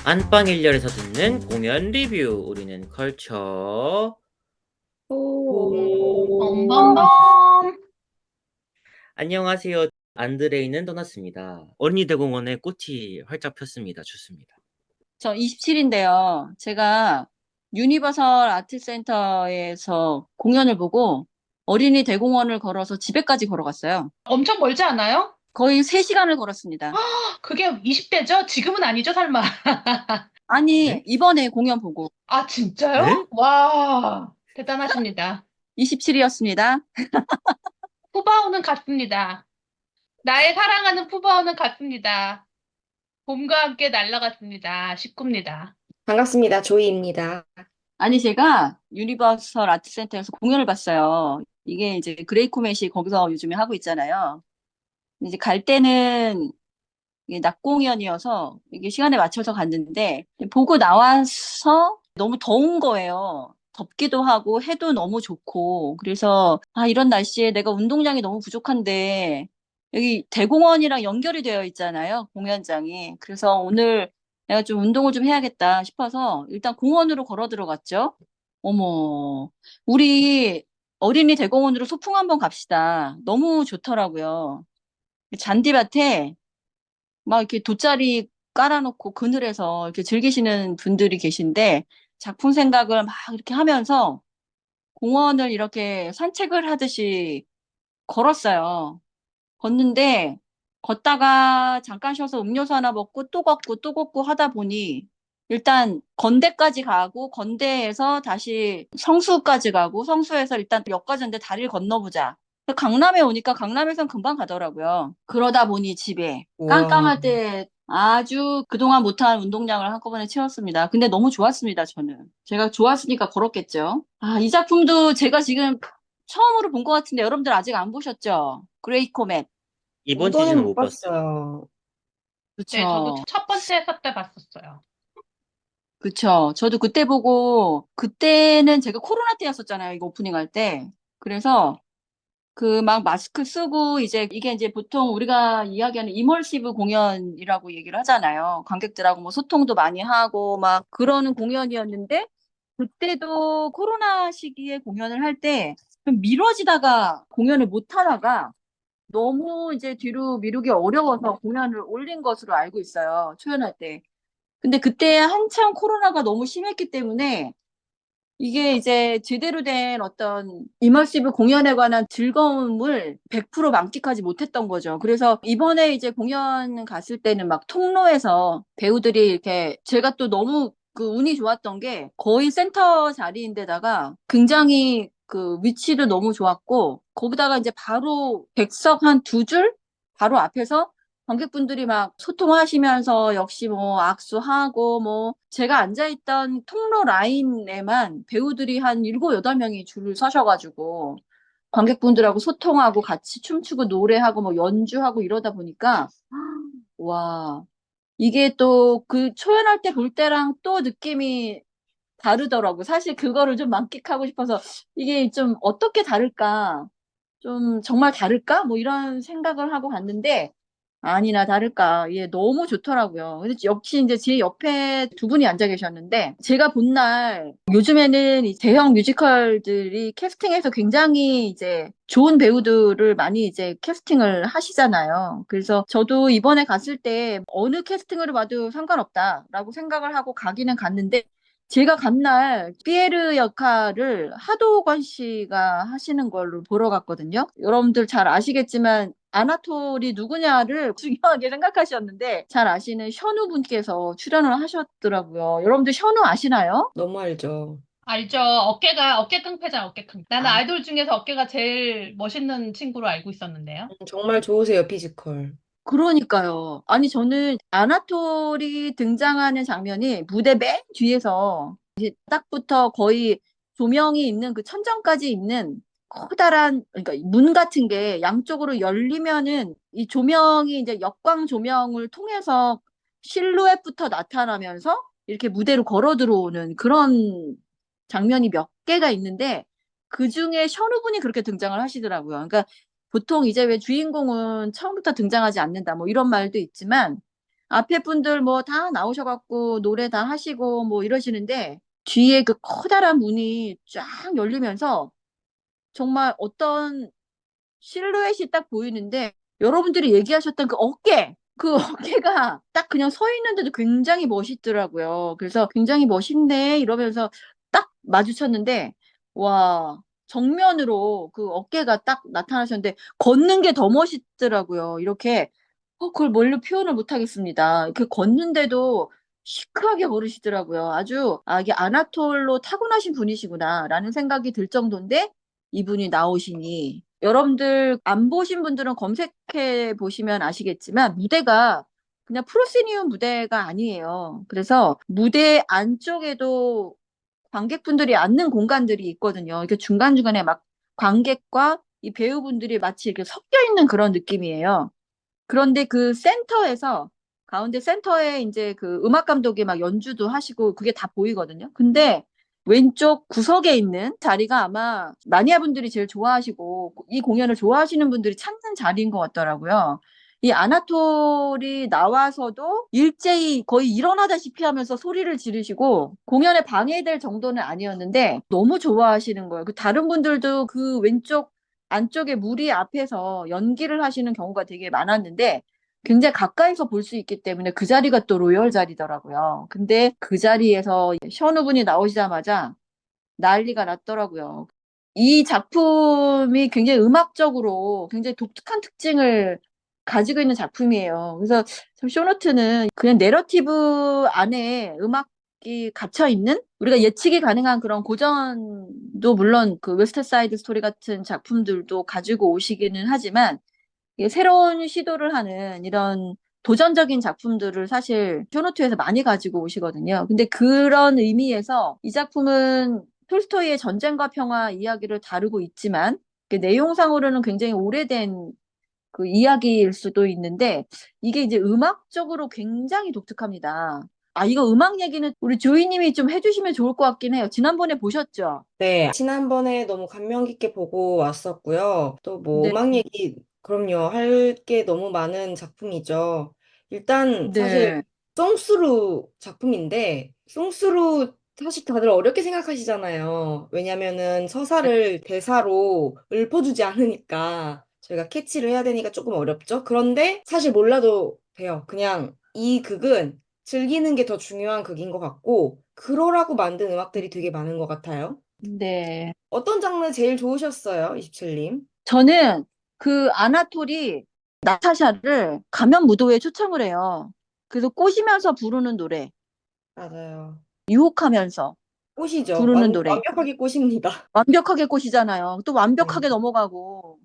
안방 1열에서 듣는 공연 리뷰. 우리는 컬처 호. 범범범. 안녕하세요. 안드레이는 떠났습니다. 어린이대공원에 꽃이 활짝 폈습니다. 좋습니다. 저 27인데요. 제가 유니버설 아트센터에서 공연을 보고 어린이 대공원을 걸어서 집에까지 걸어갔어요. 엄청 멀지 않아요? 거의 3시간을 걸었습니다. 그게 20대죠? 지금은 아니죠, 설마. 아니, 네? 이번에 공연 보고 아, 진짜요? 네? 와, 대단하십니다. 27이었습니다. 푸바오는 같습니다. 나의 사랑하는 푸바오는 같습니다. 봄과 함께 날아갔습니다. 식구입니다. 반갑습니다. 조이입니다. 아니, 제가 유니버설 아트센터에서 공연을 봤어요. 이게 이제 그레이 코멧이 거기서 요즘에 하고 있잖아요. 이제 갈 때는 이게 낮 공연이어서 이게 시간에 맞춰서 갔는데 보고 나와서 너무 더운 거예요. 덥기도 하고 해도 너무 좋고 그래서 아 이런 날씨에 내가 운동량이 너무 부족한데 여기 대공원이랑 연결이 되어 있잖아요. 공연장이. 그래서 오늘 내가 좀 운동을 좀 해야겠다 싶어서 일단 공원으로 걸어 들어갔죠. 어머, 우리 어린이 대공원으로 소풍 한번 갑시다. 너무 좋더라고요. 잔디밭에 막 이렇게 돗자리 깔아놓고 그늘에서 이렇게 즐기시는 분들이 계신데 작품 생각을 막 이렇게 하면서 공원을 이렇게 산책을 하듯이 걸었어요. 걷는데 걷다가 잠깐 쉬어서 음료수 하나 먹고 또 걷고 또 걷고 하다 보니 일단 건대까지 가고 건대에서 다시 성수까지 가고 성수에서 일단 역까지인데 다리를 건너보자. 강남에 오니까 강남에선 금방 가더라고요. 그러다 보니 집에 와, 깜깜할 때 아주 그동안 못한 운동량을 한꺼번에 채웠습니다. 근데 너무 좋았습니다, 저는. 제가 좋았으니까 걸었겠죠. 아, 이 작품도 제가 지금 처음으로 본 것 같은데 여러분들 아직 안 보셨죠? 그레이 코멧. 이번 이번엔 시즌은 못 못 봤어요. 봤어요. 네, 저도 그쵸. 첫 번째 회사 때 봤었어요. 그쵸. 저도 그때 보고, 그때는 제가 코로나 때였었잖아요. 이거 오프닝 할 때. 그래서 그 막 마스크 쓰고 이제 이게 이제 보통 우리가 이야기하는 이멀시브 공연이라고 얘기를 하잖아요. 관객들하고 뭐 소통도 많이 하고 막 그러는 공연이었는데 그때도 코로나 시기에 공연을 할 때 미뤄지다가 공연을 못 하다가 너무 이제 뒤로 미루기 어려워서 공연을 올린 것으로 알고 있어요. 초연할 때. 근데 그때 한창 코로나가 너무 심했기 때문에 이게 이제 제대로 된 어떤 이머시브 공연에 관한 즐거움을 100% 만끽하지 못했던 거죠. 그래서 이번에 이제 공연 갔을 때는 막 통로에서 배우들이 이렇게 제가 또 너무 그 운이 좋았던 게 거의 센터 자리인데다가 굉장히 그 위치도 너무 좋았고 거기다가 이제 바로 백석 한 두 줄 바로 앞에서 관객분들이 막 소통하시면서 역시 뭐 악수하고 뭐 제가 앉아있던 통로 라인에만 배우들이 한 일곱, 여덟 명이 줄을 서셔가지고 관객분들하고 소통하고 같이 춤추고 노래하고 뭐 연주하고 이러다 보니까 와 이게 또 그 초연할 때 볼 때랑 또 느낌이 다르더라고. 사실 그거를 좀 만끽하고 싶어서 이게 좀 어떻게 다를까? 좀 정말 다를까? 뭐 이런 생각을 하고 갔는데 아니나 다를까. 예, 너무 좋더라고요. 근데 역시 이제 제 옆에 두 분이 앉아 계셨는데 제가 본 날 요즘에는 이 대형 뮤지컬들이 캐스팅해서 굉장히 이제 좋은 배우들을 많이 이제 캐스팅을 하시잖아요. 그래서 저도 이번에 갔을 때 어느 캐스팅으로 봐도 상관없다라고 생각을 하고 가기는 갔는데 제가 간 날 피에르 역할을 하도권 씨가 하시는 걸로 보러 갔거든요. 여러분들 잘 아시겠지만 아나톨이 누구냐를 중요하게 생각하셨는데 잘 아시는 션우 분께서 출연을 하셨더라고요. 여러분들 션우 아시나요? 너무 알죠. 알죠? 어깨 깡패잖아, 어깨 깡패. 나는 아, 아이돌 중에서 어깨가 제일 멋있는 친구로 알고 있었는데요. 정말 좋으세요, 피지컬. 그러니까요. 아니 저는 아나톨이 등장하는 장면이 무대 맨 뒤에서 딱부터 거의 조명이 있는 그 천장까지 있는 커다란 그러니까 문 같은 게 양쪽으로 열리면은 이 조명이 이제 역광 조명을 통해서 실루엣부터 나타나면서 이렇게 무대로 걸어 들어오는 그런 장면이 몇 개가 있는데 그 중에 션우분이 그렇게 등장을 하시더라고요. 그러니까 보통 이제 왜 주인공은 처음부터 등장하지 않는다 뭐 이런 말도 있지만 앞에 분들 뭐 다 나오셔갖고 노래 다 하시고 뭐 이러시는데 뒤에 그 커다란 문이 쫙 열리면서 정말 어떤 실루엣이 딱 보이는데 여러분들이 얘기하셨던 그 어깨, 그 어깨가 딱 그냥 서 있는데도 굉장히 멋있더라고요. 그래서 굉장히 멋있네 이러면서 딱 마주쳤는데 와, 정면으로 그 어깨가 딱 나타나셨는데 걷는 게 더 멋있더라고요. 이렇게 그걸 뭘로 표현을 못 하겠습니다. 이렇게 걷는데도 시크하게 걸으시더라고요. 아주 이게 아나톨로 타고나신 분이시구나라는 생각이 들 정도인데 이분이 나오시니 여러분들 안 보신 분들은 검색해 보시면 아시겠지만 무대가 그냥 프로시니움 무대가 아니에요. 그래서 무대 안쪽에도 관객분들이 앉는 공간들이 있거든요. 이렇게 중간중간에 막 관객과 이 배우분들이 마치 이렇게 섞여 있는 그런 느낌이에요. 그런데 그 센터에서 가운데 센터에 이제 그 음악 감독이 막 연주도 하시고 그게 다 보이거든요. 근데 왼쪽 구석에 있는 자리가 아마 마니아 분들이 제일 좋아하시고 이 공연을 좋아하시는 분들이 찾는 자리인 것 같더라고요. 이 아나톨이 나와서도 일제히 거의 일어나다시피 하면서 소리를 지르시고 공연에 방해될 정도는 아니었는데 너무 좋아하시는 거예요. 그 다른 분들도 그 왼쪽 안쪽에 무리 앞에서 연기를 하시는 경우가 되게 많았는데 굉장히 가까이서 볼 수 있기 때문에 그 자리가 또 로열 자리더라고요. 근데 그 자리에서 션우 분이 나오시자마자 난리가 났더라고요. 이 작품이 굉장히 음악적으로 굉장히 독특한 특징을 가지고 있는 작품이에요. 그래서 참 쇼노트는 그냥 내러티브 안에 음악이 갇혀 있는 우리가 예측이 가능한 그런 고전도 물론 그 웨스트 사이드 스토리 같은 작품들도 가지고 오시기는 하지만 이게 새로운 시도를 하는 이런 도전적인 작품들을 사실 쇼노트에서 많이 가지고 오시거든요. 근데 그런 의미에서 이 작품은 톨스토이의 전쟁과 평화 이야기를 다루고 있지만 내용상으로는 굉장히 오래된 그 이야기일 수도 있는데 이게 이제 음악적으로 굉장히 독특합니다. 이거 음악 얘기는 우리 조이님이 좀 해주시면 좋을 것 같긴 해요. 지난번에 보셨죠? 네, 지난번에 너무 감명 깊게 보고 왔었고요. 또 뭐 네, 음악 얘기, 그럼요. 할 게 너무 많은 작품이죠. 일단 사실 네, 송스루 작품인데 송스루 사실 다들 어렵게 생각하시잖아요. 왜냐면은 서사를 대사로 읊어주지 않으니까 저희가 캐치를 해야 되니까 조금 어렵죠. 그런데 사실 몰라도 돼요. 그냥 이 극은 즐기는 게 더 중요한 극인 것 같고 그러라고 만든 음악들이 되게 많은 것 같아요. 네. 어떤 장르 제일 좋으셨어요, 27님? 저는 그 아나톨이 나타샤를 가면 무도회에 초청을 해요. 그래서 꼬시면서 부르는 노래, 맞아요. 유혹하면서 꽃이죠. 부르는 노래. 완벽하게 꽃입니다. 완벽하게 꼬시잖아요. 또 네. 완벽하게 넘어가고.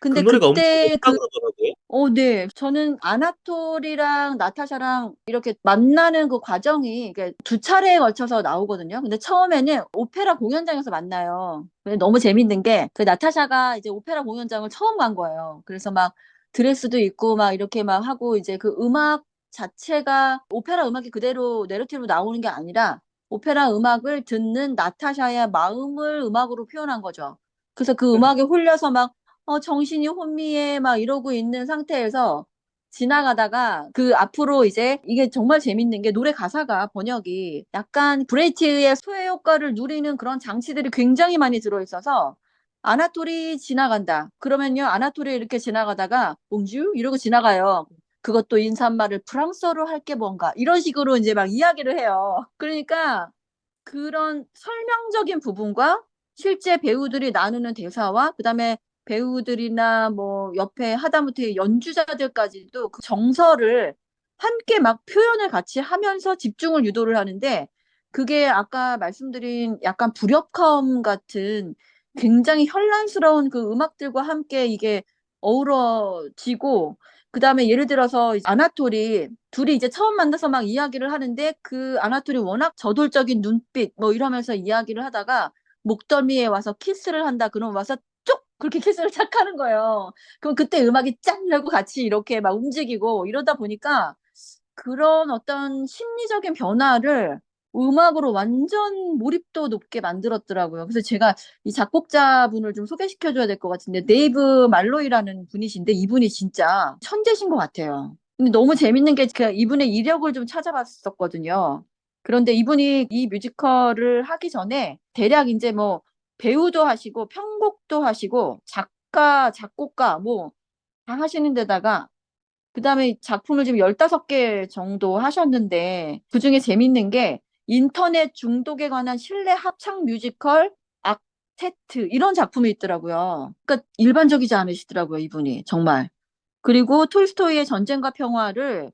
그 근데 노래가 엄청 그때 높다 그러더라고요. 네. 저는 아나톨이랑 나타샤랑 이렇게 만나는 그 과정이 이게 두 차례에 걸쳐서 나오거든요. 근데 처음에는 오페라 공연장에서 만나요. 근데 너무 재밌는 게 그 나타샤가 이제 오페라 공연장을 처음 간 거예요. 그래서 막 드레스도 입고 막 이렇게 막 하고 이제 그 음악 자체가 오페라 음악이 그대로 내러티브로 나오는 게 아니라 오페라 음악을 듣는 나타샤의 마음을 음악으로 표현한 거죠. 그래서 그 음악에 홀려서 막 정신이 혼미해 막 이러고 있는 상태에서 지나가다가 그 앞으로 이제 이게 정말 재밌는 게 노래 가사가 번역이 약간 브레이트의 소해 효과를 누리는 그런 장치들이 굉장히 많이 들어있어서 아나톨이 지나간다. 그러면요, 아나톨이 이렇게 지나가다가 봉주 이러고 지나가요. 그것도 인사말을 프랑스어로 할 게 뭔가 이런 식으로 이제 막 이야기를 해요. 그러니까 그런 설명적인 부분과 실제 배우들이 나누는 대사와 그다음에 배우들이나 뭐 옆에 하다못해 연주자들까지도 그 정서를 함께 막 표현을 같이 하면서 집중을 유도를 하는데 그게 아까 말씀드린 약간 불협화음 같은 굉장히 현란스러운 그 음악들과 함께 이게 어우러지고 그다음에 예를 들어서 아나톨이 둘이 이제 처음 만나서 막 이야기를 하는데 그 아나톨이 워낙 저돌적인 눈빛 뭐 이러면서 이야기를 하다가 목덜미에 와서 키스를 한다. 그럼 와서 쭉 그렇게 키스를 착 하는 거예요. 그럼 그때 음악이 짠 하고 같이 이렇게 막 움직이고 이러다 보니까 그런 어떤 심리적인 변화를 음악으로 완전 몰입도 높게 만들었더라고요. 그래서 제가 이 작곡자분을 좀 소개시켜줘야 될 것 같은데, 네이브 말로이라는 분이신데, 이분이 진짜 천재신 것 같아요. 근데 너무 재밌는 게 그 이분의 이력을 좀 찾아봤었거든요. 그런데 이분이 이 뮤지컬을 하기 전에 대략 이제 뭐 배우도 하시고 편곡도 하시고 작가, 작곡가 뭐 다 하시는 데다가 그다음에 작품을 지금 15개 정도 하셨는데 그중에 재밌는 게 인터넷 중독에 관한 실내 합창 뮤지컬 악테트 이런 작품이 있더라고요. 그러니까 일반적이지 않으시더라고요, 이분이 정말. 그리고 톨스토이의 전쟁과 평화를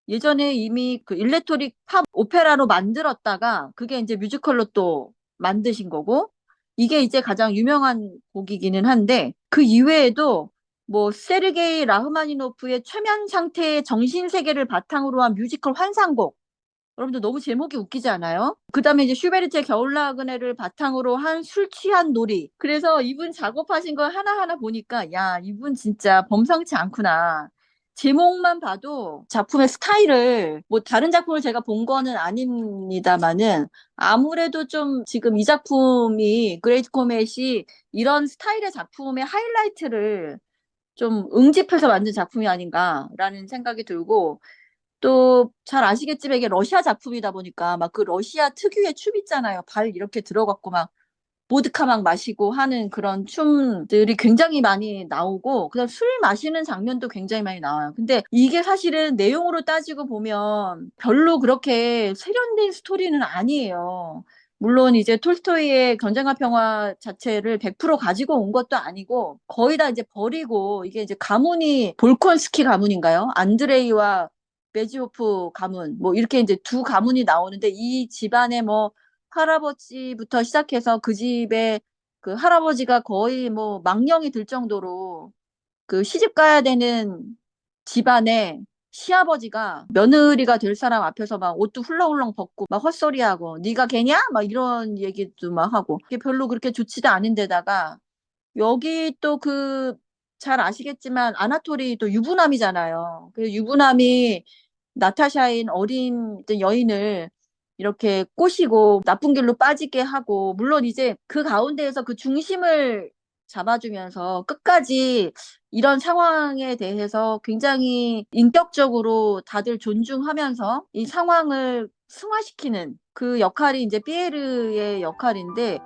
예전에 이미 그 일렉트릭 팝 오페라로 만들었다가 그게 이제 뮤지컬로 또 만드신 거고 이게 이제 가장 유명한 곡이기는 한데 그 이외에도 뭐 세르게이 라흐마니노프의 최면 상태의 정신 세계를 바탕으로 한 뮤지컬 환상곡 여러분들 너무 제목이 웃기지 않아요? 그다음에 이제 슈베르트의 겨울나그네를 바탕으로 한 술 취한 놀이. 그래서 이분 작업하신 거 하나하나 보니까 야, 이분 진짜 범상치 않구나. 제목만 봐도 작품의 스타일을 뭐 다른 작품을 제가 본 거는 아닙니다만은 아무래도 좀 지금 이 작품이 그레이트 코멧이 이런 스타일의 작품의 하이라이트를 좀 응집해서 만든 작품이 아닌가라는 생각이 들고 또 잘 아시겠지만 이게 러시아 작품이다 보니까 막 그 러시아 특유의 춤 있잖아요. 발 이렇게 들어갖고 막 보드카 막 마시고 하는 그런 춤들이 굉장히 많이 나오고 그다음 술 마시는 장면도 굉장히 많이 나와요. 근데 이게 사실은 내용으로 따지고 보면 별로 그렇게 세련된 스토리는 아니에요. 물론 이제 톨스토이의 전쟁과 평화 자체를 100% 가지고 온 것도 아니고 거의 다 이제 버리고 이게 이제 가문이 볼콘스키 가문인가요? 안드레이와 베지오프 가문 뭐 이렇게 이제 두 가문이 나오는데 이 집안의 뭐 할아버지부터 시작해서 그 집에 그 할아버지가 거의 뭐 망령이 들 정도로 그 시집 가야 되는 집안에 시아버지가 며느리가 될 사람 앞에서 막 옷도 훌렁훌렁 벗고 막 헛소리하고 네가 걔냐? 막 이런 얘기도 막 하고 그게 별로 그렇게 좋지도 않은 데다가 여기 또 그 잘 아시겠지만 아나톨이 또 유부남이잖아요. 그 유부남이 나타샤인 어린 여인을 이렇게 꼬시고 나쁜 길로 빠지게 하고 물론 이제 그 가운데에서 그 중심을 잡아주면서 끝까지 이런 상황에 대해서 굉장히 인격적으로 다들 존중하면서 이 상황을 승화시키는 그 역할이 이제 피에르의 역할인데